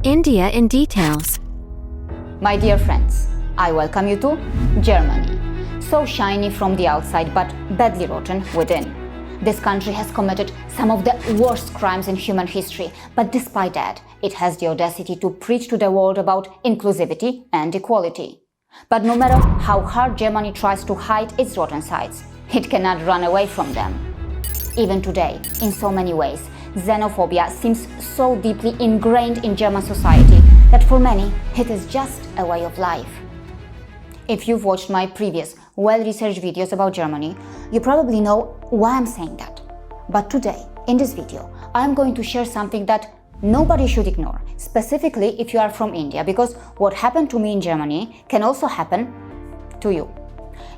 India in details. My dear friends, I welcome you to Germany. So shiny from the outside but badly rotten within. This country has committed some of the worst crimes in human history, but despite that, it has the audacity to preach to the world about inclusivity and equality. But no matter how hard Germany tries to hide its rotten sides, it cannot run away from them. Even today, in so many ways, xenophobia seems so deeply ingrained in German society that for many, it is just a way of life. If you've watched my previous, well-researched videos about Germany, you probably know why I'm saying that. But today, in this video, I'm going to share something that nobody should ignore, specifically if you are from India, because what happened to me in Germany can also happen to you.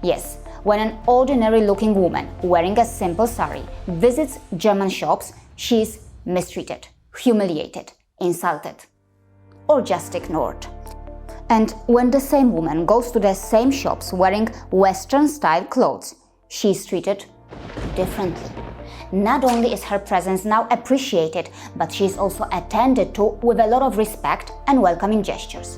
Yes, when an ordinary-looking woman wearing a simple sari visits German shops, she is mistreated, humiliated, insulted, or just ignored. And when the same woman goes to the same shops wearing Western-style clothes, she is treated differently. Not only is her presence now appreciated, but she is also attended to with a lot of respect and welcoming gestures.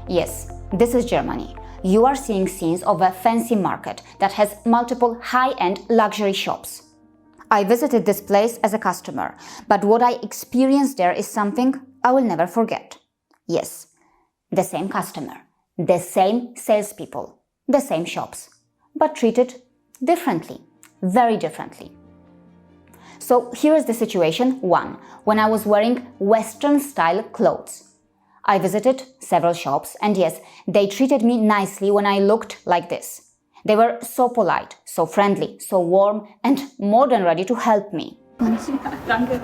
Yes, this is Germany. You are seeing scenes of a fancy market that has multiple high-end luxury shops. I visited this place as a customer, but what I experienced there is something I will never forget. Yes, the same customer, the same salespeople, the same shops, but treated differently, very differently. So here is the situation 1, when I was wearing Western-style clothes. I visited several shops and yes, they treated me nicely when I looked like this. They were so polite, so friendly, so warm and more than ready to help me. Danke.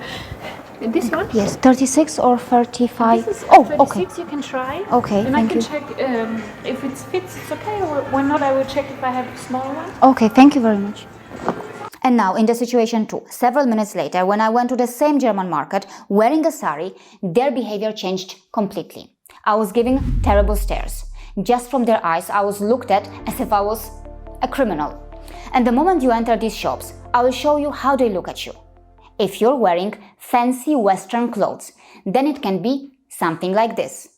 This one? Yes, 36 or 35. This is Oh, 36, okay. you can try. Okay, and thank I can you. check if it fits, it's okay, or when not, I will check if I have a smaller one. Okay, thank you very much. And now in the situation 2, several minutes later, when I went to the same German market wearing a sari, their behavior changed completely. I was given terrible stares. Just from their eyes, I was looked at as if I was a criminal. And the moment you enter these shops, I will show you how they look at you. If you're wearing fancy Western clothes, then it can be something like this.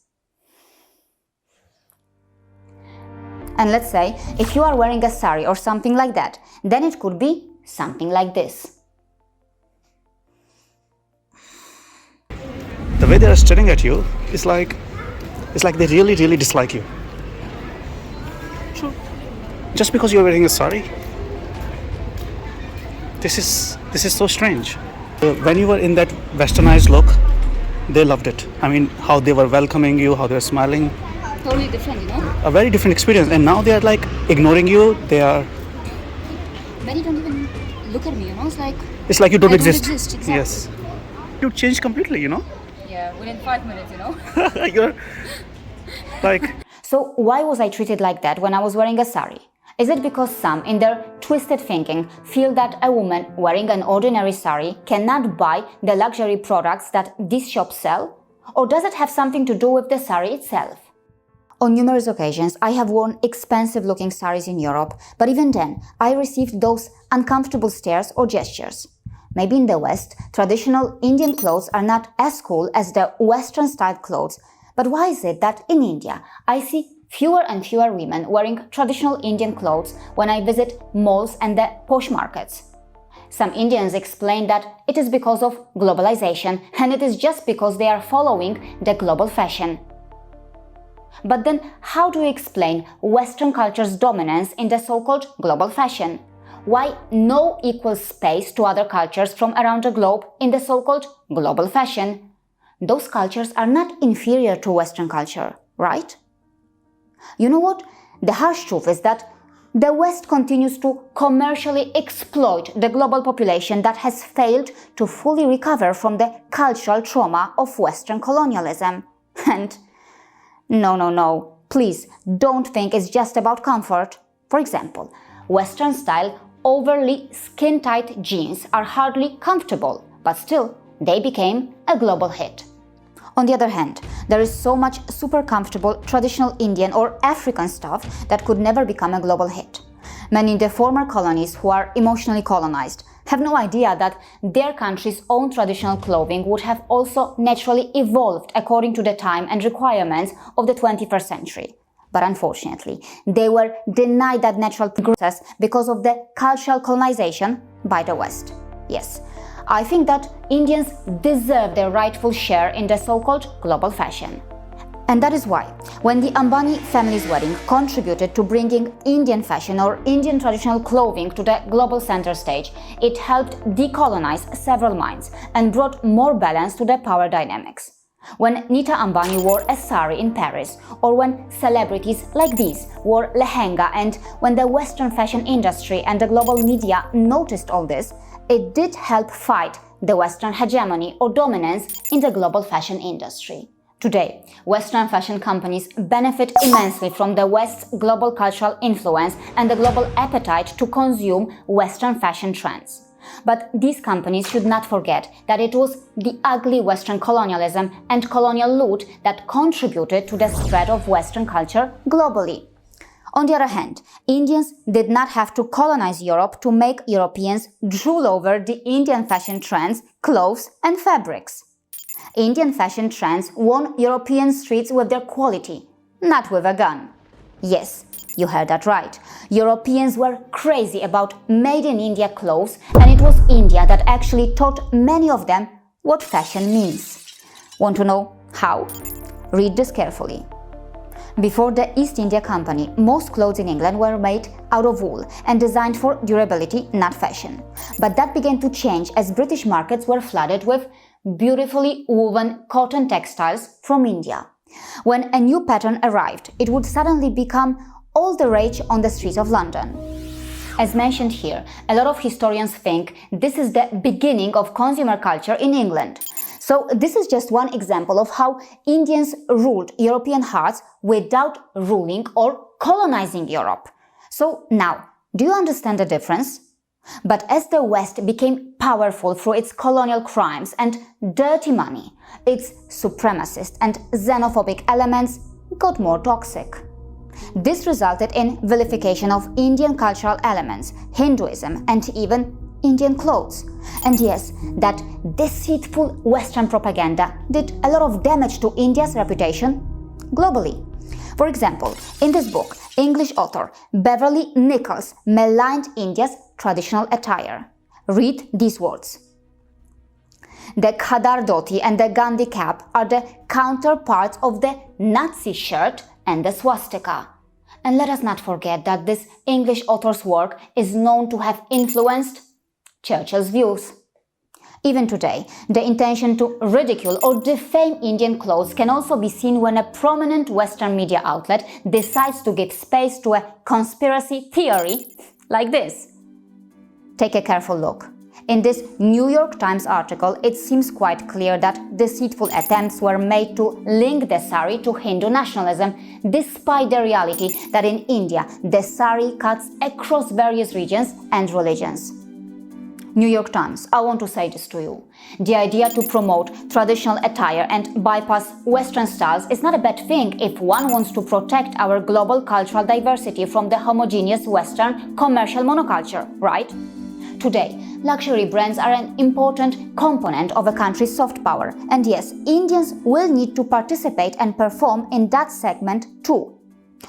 And let's say, if you are wearing a sari or something like that, then it could be something like this. The way they are staring at you is like they really dislike you. True. Just because you're wearing a sari. This is so strange. When you were in that westernized look, they loved it. I mean, how they were welcoming you, how they were smiling. Totally different, you know? A very different experience. And now they are like ignoring you. They are. Many don't even look at me, you know? It's like you don't I exist. don't exist, exactly. Yes. You change completely, you know. Yeah, within 5 minutes, you know? You're like. So why was I treated like that when I was wearing a sari? Is it because some, in their twisted thinking, feel that a woman wearing an ordinary sari cannot buy the luxury products that these shops sell? Or does it have something to do with the sari itself? On numerous occasions, I have worn expensive-looking saris in Europe, but even then, I received those uncomfortable stares or gestures. Maybe in the West, traditional Indian clothes are not as cool as the Western-style clothes, but why is it that in India, I see fewer and fewer women wearing traditional Indian clothes when I visit malls and the posh markets? Some Indians explain that it is because of globalization and it is just because they are following the global fashion. But then how do you explain Western culture's dominance in the so-called global fashion? Why no equal space to other cultures from around the globe in the so-called global fashion? Those cultures are not inferior to Western culture, right? You know what? The harsh truth is that the West continues to commercially exploit the global population that has failed to fully recover from the cultural trauma of Western colonialism. And no, please don't think it's just about comfort. For example, Western-style, overly skin-tight jeans are hardly comfortable, but still, they became a global hit. On the other hand, there is so much super comfortable traditional Indian or African stuff that could never become a global hit. Many in the former colonies who are emotionally colonized have no idea that their country's own traditional clothing would have also naturally evolved according to the time and requirements of the 21st century. But unfortunately, they were denied that natural process because of the cultural colonization by the West. Yes, I think that Indians deserve their rightful share in the so-called global fashion. And that is why, when the Ambani family's wedding contributed to bringing Indian fashion or Indian traditional clothing to the global center stage, it helped decolonize several minds and brought more balance to the power dynamics. When Nita Ambani wore a saree in Paris, or when celebrities like these wore lehenga, and when the Western fashion industry and the global media noticed all this, it did help fight the Western hegemony or dominance in the global fashion industry. Today, Western fashion companies benefit immensely from the West's global cultural influence and the global appetite to consume Western fashion trends. But these companies should not forget that it was the ugly Western colonialism and colonial loot that contributed to the spread of Western culture globally. On the other hand, Indians did not have to colonize Europe to make Europeans drool over the Indian fashion trends, clothes and fabrics. Indian fashion trends won European streets with their quality, not with a gun. Yes, you heard that right. Europeans were crazy about made in India clothes, and it was India that actually taught many of them what fashion means. Want to know how? Read this carefully. Before the East India Company, most clothes in England were made out of wool and designed for durability, not fashion. But that began to change as British markets were flooded with beautifully woven cotton textiles from India. When a new pattern arrived, it would suddenly become all the rage on the streets of London. As mentioned here, a lot of historians think this is the beginning of consumer culture in England. So this is just one example of how Indians ruled European hearts without ruling or colonizing Europe. So now, do you understand the difference? But as the West became powerful through its colonial crimes and dirty money, its supremacist and xenophobic elements got more toxic. This resulted in vilification of Indian cultural elements, Hinduism, and even Indian clothes. And yes, that deceitful Western propaganda did a lot of damage to India's reputation globally. For example, in this book, English author Beverly Nichols maligned India's traditional attire. Read these words. The Khadar dhoti and the Gandhi cap are the counterparts of the Nazi shirt and the swastika. And let us not forget that this English author's work is known to have influenced Churchill's views. Even today, the intention to ridicule or defame Indian clothes can also be seen when a prominent Western media outlet decides to give space to a conspiracy theory like this. Take a careful look. In this New York Times article, it seems quite clear that deceitful attempts were made to link the saree to Hindu nationalism, despite the reality that in India, the saree cuts across various regions and religions. New York Times, I want to say this to you. The idea to promote traditional attire and bypass Western styles is not a bad thing if one wants to protect our global cultural diversity from the homogeneous Western commercial monoculture, right? Today, luxury brands are an important component of a country's soft power, and yes, Indians will need to participate and perform in that segment too.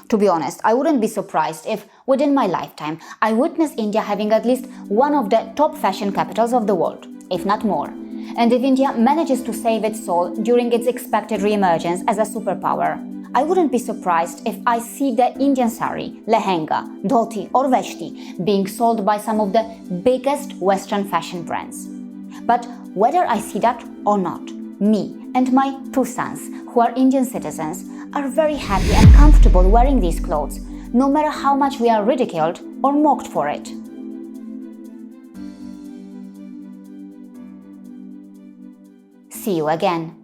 To be honest, I wouldn't be surprised if, within my lifetime, I witness India having at least one of the top fashion capitals of the world, if not more. And if India manages to save its soul during its expected re-emergence as a superpower, I wouldn't be surprised if I see the Indian saree, lehenga, dhoti or veshti being sold by some of the biggest Western fashion brands. But whether I see that or not, me and my two sons, who are Indian citizens, are very happy and comfortable wearing these clothes, no matter how much we are ridiculed or mocked for it. See you again.